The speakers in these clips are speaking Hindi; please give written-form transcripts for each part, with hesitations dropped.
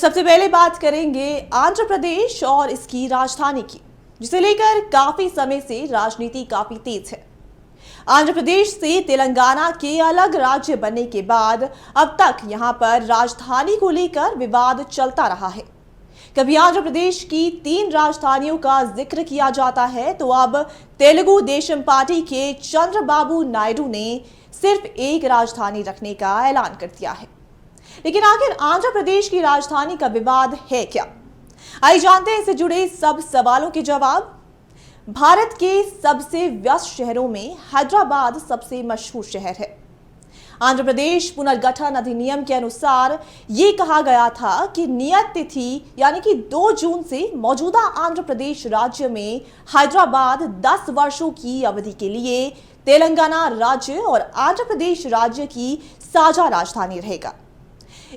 सबसे पहले बात करेंगे आंध्र प्रदेश और इसकी राजधानी की, जिसे लेकर काफी समय से राजनीति काफी तेज है। आंध्र प्रदेश से तेलंगाना के अलग राज्य बनने के बाद अब तक यहां पर राजधानी को लेकर विवाद चलता रहा है। कभी आंध्र प्रदेश की 3 राजधानियों का जिक्र किया जाता है, तो अब तेलुगु देशम पार्टी के चंद्रबाबू नायडू ने सिर्फ एक राजधानी रखने का ऐलान कर दिया है। लेकिन आखिर आंध्र प्रदेश की राजधानी का विवाद है क्या? आइए जानते हैं इससे जुड़े सब सवालों के जवाब। भारत के सबसे व्यस्त शहरों में हैदराबाद सबसे मशहूर शहर है। आंध्र प्रदेश पुनर्गठन अधिनियम के अनुसार ये कहा गया था कि नियत तिथि यानी कि 2 जून से मौजूदा आंध्र प्रदेश राज्य में हैदराबाद 10 वर्षों की अवधि के लिए तेलंगाना राज्य और आंध्र प्रदेश राज्य की साझा राजधानी रहेगा।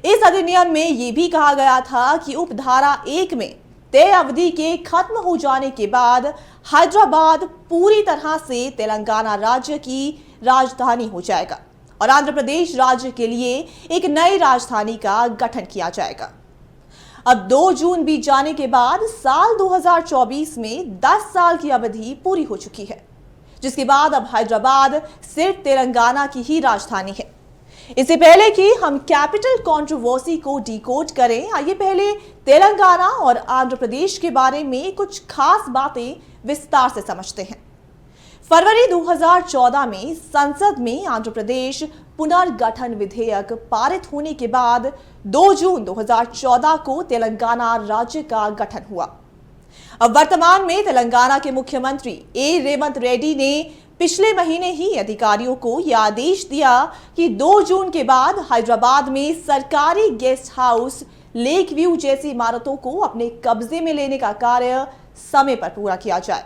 इस अधिनियम में यह भी कहा गया था कि उपधारा 1 में तय अवधि के खत्म हो जाने के बाद हैदराबाद पूरी तरह से तेलंगाना राज्य की राजधानी हो जाएगा और आंध्र प्रदेश राज्य के लिए एक नई राजधानी का गठन किया जाएगा। अब 2 जून बीत जाने के बाद साल 2024 में 10 साल की अवधि पूरी हो चुकी है, जिसके बाद अब हैदराबाद सिर्फ तेलंगाना की ही राजधानी है। इससे पहले कि हम कैपिटल कंट्रोवर्सी को डिकोड करें, आइए पहले तेलंगाना और आंध्र प्रदेश के बारे में कुछ खास बातें विस्तार से समझते हैं। फरवरी 2014 में संसद में आंध्र प्रदेश पुनर्गठन विधेयक पारित होने के बाद 2 जून 2014 को तेलंगाना राज्य का गठन हुआ। अब वर्तमान में तेलंगाना के मुख्यमंत्री ए रेवंत रेड्डी ने पिछले महीने ही अधिकारियों को यह आदेश दिया कि 2 जून के बाद हैदराबाद में सरकारी गेस्ट हाउस, लेक व्यू जैसी इमारतों को अपने कब्जे में लेने का कार्य समय पर पूरा किया जाए,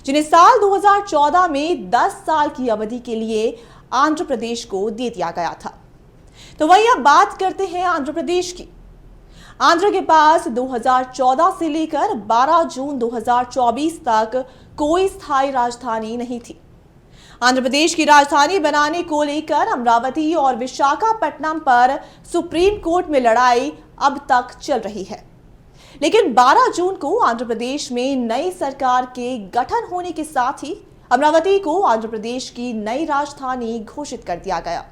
जिन्हें साल 2014 में 10 साल की अवधि के लिए आंध्र प्रदेश को दे दिया गया था। तो वहीं अब बात करते हैं आंध्र प्रदेश की। आंध्र के पास 2014 से लेकर 12 जून 2024 तक कोई स्थायी राजधानी नहीं थी। आंध्र प्रदेश की राजधानी बनाने को लेकर अमरावती और विशाखापट्टनम पर सुप्रीम कोर्ट में लड़ाई अब तक चल रही है। लेकिन 12 जून को आंध्र प्रदेश में नई सरकार के गठन होने के साथ ही अमरावती को आंध्र प्रदेश की नई राजधानी घोषित कर दिया गया।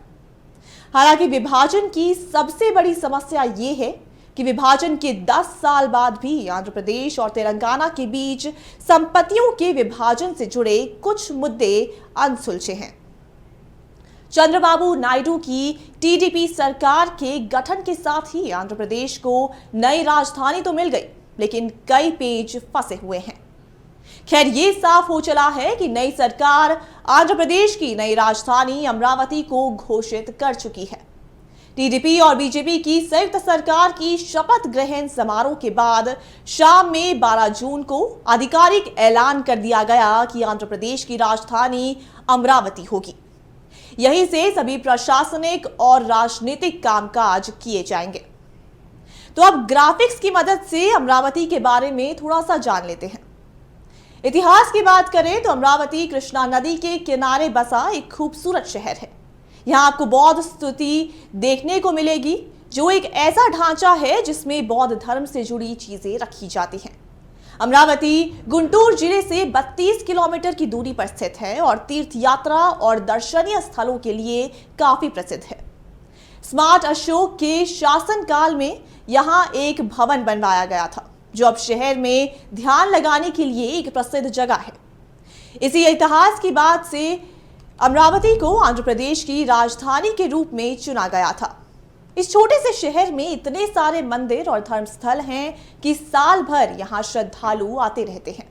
हालांकि विभाजन की सबसे बड़ी समस्या ये है कि विभाजन के 10 साल बाद भी आंध्र प्रदेश और तेलंगाना के बीच संपत्तियों के विभाजन से जुड़े कुछ मुद्दे अनसुलझे हैं। चंद्रबाबू नायडू की टीडीपी सरकार के गठन के साथ ही आंध्र प्रदेश को नई राजधानी तो मिल गई, लेकिन कई पेच फंसे हुए हैं। खैर, ये साफ हो चला है कि नई सरकार आंध्र प्रदेश की नई राजधानी अमरावती को घोषित कर चुकी है। टीडीपी और बीजेपी की संयुक्त सरकार की शपथ ग्रहण समारोह के बाद शाम में 12 जून को आधिकारिक ऐलान कर दिया गया कि आंध्र प्रदेश की राजधानी अमरावती होगी। यहीं से सभी प्रशासनिक और राजनीतिक कामकाज किए जाएंगे। तो अब ग्राफिक्स की मदद से अमरावती के बारे में थोड़ा सा जान लेते हैं। इतिहास की बात करें तो अमरावती कृष्णा नदी के किनारे बसा एक खूबसूरत शहर है। यहाँ आपको बौद्ध स्तूति देखने को मिलेगी, जो एक ऐसा ढांचा है जिसमें बौद्ध धर्म से जुड़ी चीजें रखी जाती हैं। अमरावती गुंटूर जिले से 32 किलोमीटर की दूरी पर स्थित है और तीर्थ यात्रा और दर्शनीय स्थलों के लिए काफी प्रसिद्ध है। स्मार्ट अशोक के शासनकाल में यहाँ एक भवन बनवाया गया था, जो अब शहर में ध्यान लगाने के लिए एक प्रसिद्ध जगह है। इसी इतिहास की बात से अमरावती को आंध्र प्रदेश की राजधानी के रूप में चुना गया था। इस छोटे से शहर में इतने सारे मंदिर और धर्मस्थल हैं कि साल भर यहाँ श्रद्धालु आते रहते हैं।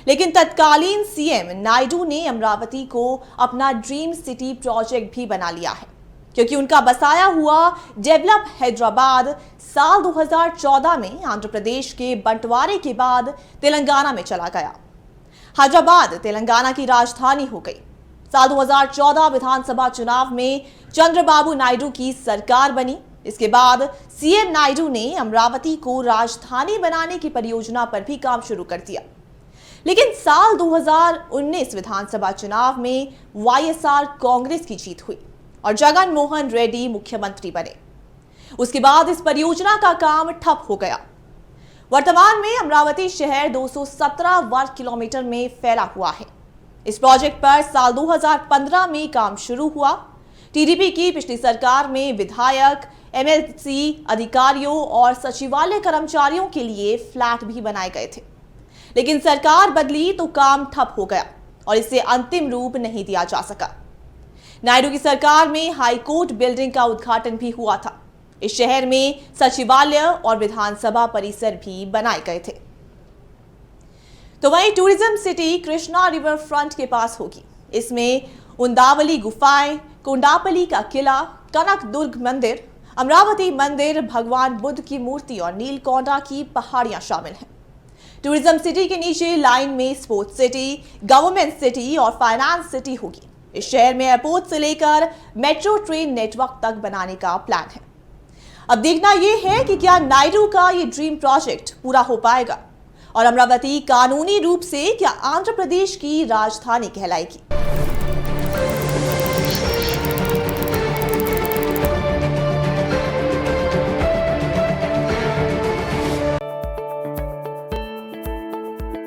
लेकिन तत्कालीन सीएम नायडू ने अमरावती को अपना ड्रीम सिटी प्रोजेक्ट भी बना लिया है, क्योंकि उनका बसाया हुआ डेवलप हैदराबाद साल 2014 में आंध्र प्रदेश के बंटवारे के बाद तेलंगाना में चला गया। हैदराबाद तेलंगाना की राजधानी हो गई। साल 2014 विधानसभा चुनाव में चंद्रबाबू नायडू की सरकार बनी। इसके बाद सीएम नायडू ने अमरावती को राजधानी बनाने की परियोजना पर भी काम शुरू कर दिया। लेकिन साल 2019 विधानसभा चुनाव में वाईएसआर कांग्रेस की जीत हुई और जगन मोहन रेड्डी मुख्यमंत्री बने। उसके बाद इस परियोजना का काम ठप हो गया। वर्तमान में अमरावती शहर 217 वर्ग किलोमीटर में फैला हुआ है। इस प्रोजेक्ट पर साल 2015 में काम शुरू हुआ। टीडीपी की पिछली सरकार में विधायक, एमएलसी अधिकारियों और सचिवालय कर्मचारियों के लिए फ्लैट भी बनाए गए थे, लेकिन सरकार बदली तो काम ठप हो गया और इसे अंतिम रूप नहीं दिया जा सका। नायडू की सरकार में हाईकोर्ट बिल्डिंग का उद्घाटन भी हुआ था। इस शहर में सचिवालय और विधानसभा परिसर भी बनाए गए थे। तो वहीं tourism city Krishna river front के पास होगी। इसमें उंदावली गुफाएं, कोंडापल्ली का किला, कनक दुर्ग मंदिर, अमरावती मंदिर, भगवान बुद्ध की मूर्ति और नीलकोंडा की पहाड़ियां शामिल हैं। टूरिज्म सिटी के नीचे लाइन में स्पोर्ट्स सिटी, गवर्नमेंट सिटी और फाइनेंस सिटी होगी। इस शहर में एयरपोर्ट से लेकर मेट्रो ट्रेन नेटवर्क तक बनाने का प्लान है। अब देखना यह है कि क्या नायडू का ये ड्रीम प्रोजेक्ट पूरा हो पाएगा और अमरावती कानूनी रूप से क्या आंध्र प्रदेश की राजधानी कहलाएगी।